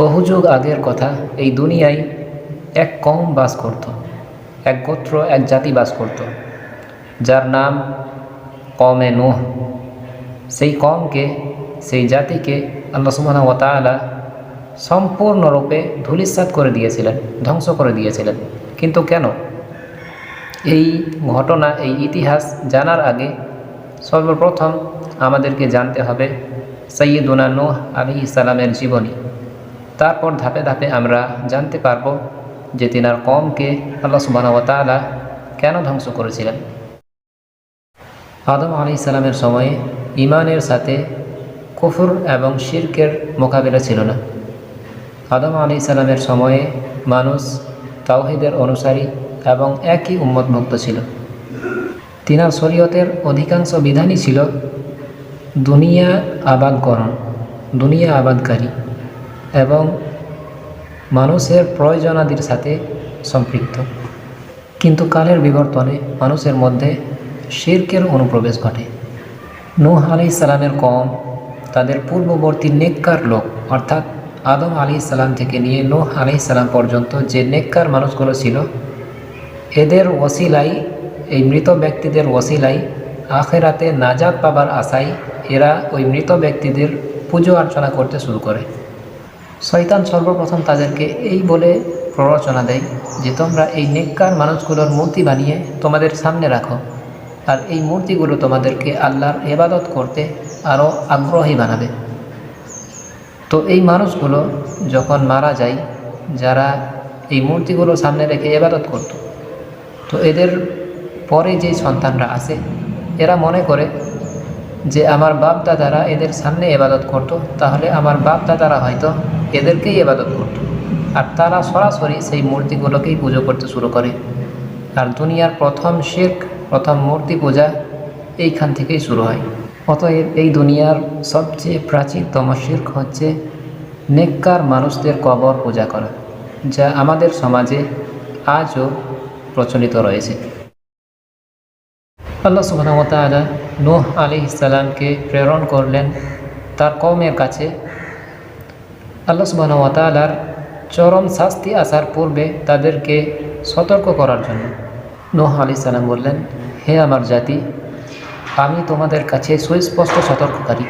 বহু যুগ আগের কথা। এই দুনিয়ায় এক কওম বাস করত, এক গোত্র, এক জাতি বাস করত, যার নাম কওমে নূহ। সেই কওমকে, সেই জাতিকে আল্লাহ সুবহানাহু ওয়া তাআলা সম্পূর্ণরূপে ধূলিসাৎ করে দিয়েছিলেন, ধ্বংস করে দিয়েছিলেন। কিন্তু কেন? এই ঘটনা, এই ইতিহাস জানার আগে সর্বপ্রথম আমাদেরকে জানতে হবে সাইয়্যিদুনা নূহ আলাইহিস সালামের জীবনী। তারপর ধাপে ধাপে আমরা জানতে পারব যে তিনার কওমকে আল্লাহ সুবহানাহু ওয়া তাআলা কেন ধ্বংস করেছিলেন। আদম আলাইহিস সালামের সময়ে ঈমানের সাথে কুফর এবং শিরকের মোকাবিলা ছিল না। আদম আলাইহিস সালামের সময়ে মানুষ তাওহীদের অনুসারী এবং একই উম্মতভুক্ত ছিল। তিনার শরীয়তের অধিকাংশ বিধানই ছিল দুনিয়া আবাদকরণ, দুনিয়া আবাদকারী এবং মানুষের প্রয়োজনাদির সাথে সম্পৃক্ত। কিন্তু কালের বিবর্তনে মানুষের মধ্যে শিরকের অনুপ্রবেশ ঘটে। নূহ আলাইহিস সালামের কওম তাদের পূর্ববর্তী নেককার লোক, অর্থাৎ আদম আলাইহিস সালাম থেকে নিয়ে নূহ আলাইহিস সালাম পর্যন্ত যে নেককার মানুষগুলো ছিল, এদের ওসিলাই, এই মৃত ব্যক্তিদের ওসিলাই আখিরাতে নাজাত পাবার আশায় এরা ওই মৃত ব্যক্তিদের পুজো অর্চনা করতে শুরু করে। শয়তান সর্বপ্রথম তাদেরকে এই বলে প্ররোচনা দেয় যে তোমরা এই নেককার মানুষগুলোর মূর্তি বানিয়ে তোমাদের সামনে রাখো, আর এই মূর্তিগুলো তোমাদেরকে আল্লাহর ইবাদত করতে আরও আগ্রহী বানাবে। তো এই মানুষগুলো যখন মারা যায়, যারা এই মূর্তিগুলো সামনে রেখে ইবাদত করত, তো এদের পরে যে সন্তানরা আসে, এরা মনে করে যে আমার বাপ দাদারা এদের সামনে ইবাদত করত, তাহলে আমার বাপ দাদারা হয়তো এদেরকেই ইবাদত করত, আর তারা সরাসরি সেই মূর্তিগুলোকেই পুজো করতে শুরু করে। আর দুনিয়ার প্রথম শিরক, প্রথম মূর্তি পূজা এইখান থেকেই শুরু হয়। অতএব এই দুনিয়ার সবচেয়ে প্রাচীনতম শিরক হচ্ছে নেককার মানুষদের কবর পূজা করা, যা আমাদের সমাজে আজও প্রচলিত রয়েছে। আল্লাহ সুবহানাহু ওয়া তাআলা নূহ আলাইহিস সালামকে প্রেরণ করলেন তার কওমের কাছে আল্লাহ সুবহানাহু ওয়া তাআলার চরম শাস্তি আসার পূর্বে তাদেরকে সতর্ক করার জন্য। নূহ আলাইহিস সালাম বললেন, হে আমার জাতি, আমি তোমাদের কাছে সুস্পষ্ট সতর্ককারী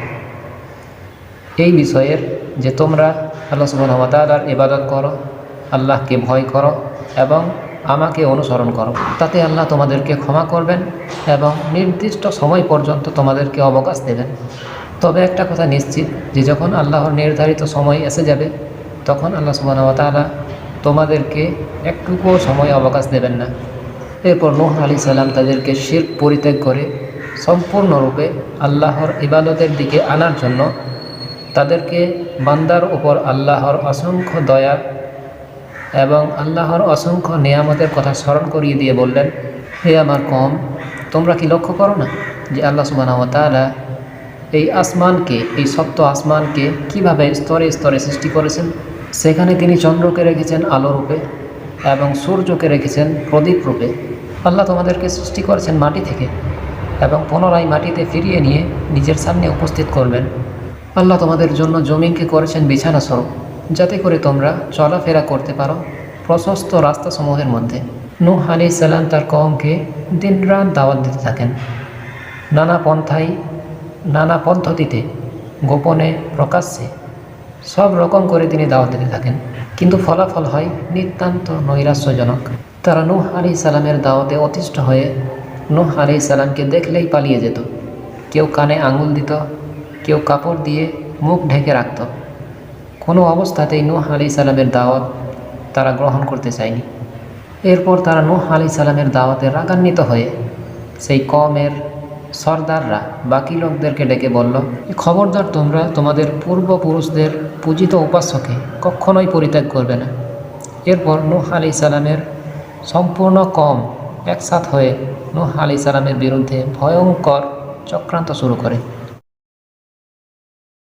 এই বিষয়ের যে তোমরা আল্লাহ সুবহানাহু ওয়া তাআলার ইবাদত করো, আল্লাহকে ভয় করো এবং আমাকে অনুসরণ করো। তাতে আল্লাহ তোমাদেরকে ক্ষমা করবেন এবং নির্দিষ্ট সময় পর্যন্ত তোমাদেরকে অবকাশ দেবেন। তবে একটা কথা নিশ্চিত, যে যখন আল্লাহর নির্ধারিত সময় এসে যাবে, তখন আল্লাহ সুবহানাহু ওয়া তাআলা তোমাদেরকে একটুকুও সময় অবকাশ দেবেন না। এরপর নূহ আলাইহিস সালাম তাদেরকে শিরক পরিত্যাগ করে সম্পূর্ণরূপে আল্লাহর ইবাদতের দিকে আনার জন্য তাদেরকে বান্দার উপর আল্লাহর অসংখ্য দয়া এবং আল্লাহর অসংখ্য নেয়ামতের কথা স্মরণ করিয়ে দিয়ে বললেন, হে আমার কওম, তোমরা কি লক্ষ্য করো না যে আল্লাহ সুবহানাহু ওয়া তাআলা এই আসমানকে, এই সপ্ত আসমানকে কিভাবে স্তরে স্তরে সৃষ্টি করেছেন। সেখানে তিনি চন্দ্রকে রেখেছেন আলো রূপে এবং সূর্যকে রেখেছেন প্রদীপ রূপে। আল্লাহ তোমাদেরকে সৃষ্টি করেছেন মাটি থেকে এবং পুনরায় মাটিতে ফিরিয়ে নিয়ে নিজের সামনে উপস্থিত করবেন। আল্লাহ তোমাদের জন্য জমিনকে করেছেন বিছানা স্বরূপ, যাতে করে তোমরা চলাফেরা করতে পারো প্রশস্ত রাস্তাসমূহের মধ্যে। নূহ আলাইহিস সালাম তার কওমকে দিনরাত দাওয়াত দিতে থাকেন, নানা পন্থায়, নানা পদ্ধতিতে, গোপনে, প্রকাশ্যে, সব রকম করে তিনি দাওয়াত দিতে থাকেন। কিন্তু ফলাফল হয় নিতান্ত নৈরাশ্যজনক। তারা নূহ আলাইহিস সালামের দাওয়াতে অতিষ্ঠ হয়ে নূহ আলাইহিস সালামকে দেখলেই পালিয়ে যেত। কেউ কানে আঙুল দিত, কেউ কাপড় দিয়ে মুখ ঢেকে রাখত। কোনো অবস্থাতেই নূহ আলাইহিস সালামের দাওয়াত তারা গ্রহণ করতে চায়নি। এরপর তারা নূহ আলাইহিস সালামের দাওয়াতে রাগান্বিত হয়ে সেই কওমের সর্দাররা বাকি লোকদেরকে ডেকে বলল, খবরদার, তোমরা তোমাদের পূর্বপুরুষদের পূজিত উপাস্যকে কখনোই পরিত্যাগ করবে না। এরপর নূহ আলাইহিস সালামের সম্পূর্ণ কওম একসাথ হয়ে নূহ আলাইহিস সালামের বিরুদ্ধে ভয়ঙ্কর চক্রান্ত শুরু করে।